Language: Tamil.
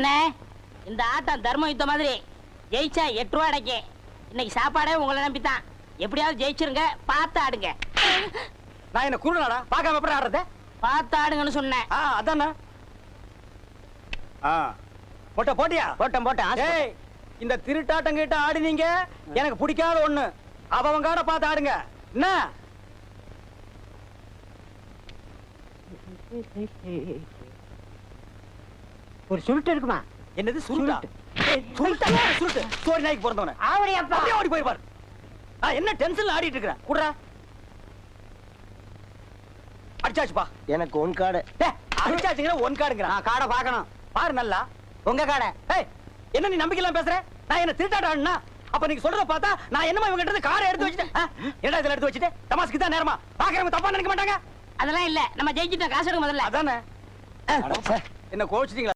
அண்ணே, இந்த ஆட்டம் தர்ம யுத்தம் மாதிரி ஜெயிச்சா 8 ரூபா அடைக்கு. இன்னைக்கு சாப்பாடே உங்களை நம்பித்தான். எப்படியாவது ஜெயிச்சிருங்க, பார்த்து ஆடுங்க. நான் என்ன குருநாடா பார்க்காம எப்படி ஆடுறது? பார்த்து ஆடுங்கன்னு சொன்னேன். அதானே. போட்டியா? போட்டேன். ஏய், இந்த திருட்டாட்டம் கிட்ட ஆடினீங்க எனக்கு பிடிக்காத ஒண்ணு. அவங்காட பார்த்து ஆடுங்க. என்ன? ஒரு சுருட்டு இருக்குமா? என்னது சுருட்டா? சுருட்டா? சுருட்டு சோரி நாய்க்கு பிறந்தவன ஆவடியப்பா. அப்படியே ஓடி போய் பாரு. என்ன டென்ஷன்ல ஆடிட்டு இருக்கற? குடுறா. அடிச்சாச்சுப்பா. எனக்கு ஒன் கார்டு. அடிச்சாச்சுங்கற ஒன் கார்டுங்கற. நான் கார்டை பார்க்கணும். பாரு நல்லா. உங்க கார்டை. ஏய், என்ன நீ நம்பிக்கையில பேசுற? நான் என்ன திருட்டாட்ட ஆடுனா? அப்ப நீங்க சொல்றத பார்த்தா நான் என்னமா இவங்க கிட்ட இருந்து காரை எடுத்து வச்சிட்டேன். என்னடா இதெல்லாம் எடுத்து வச்சிட்டு? தமாஸ்க்கு தான் நேரமா. பாக்குறவங்க தப்பா நினைக்க மாட்டாங்க. அதெல்லாம் இல்ல, நம்ம ஜெயிச்சிட்டோம். காசு எடுக்க முதல்ல. அதானே. என்ன கோச்சிட்டீங்களா?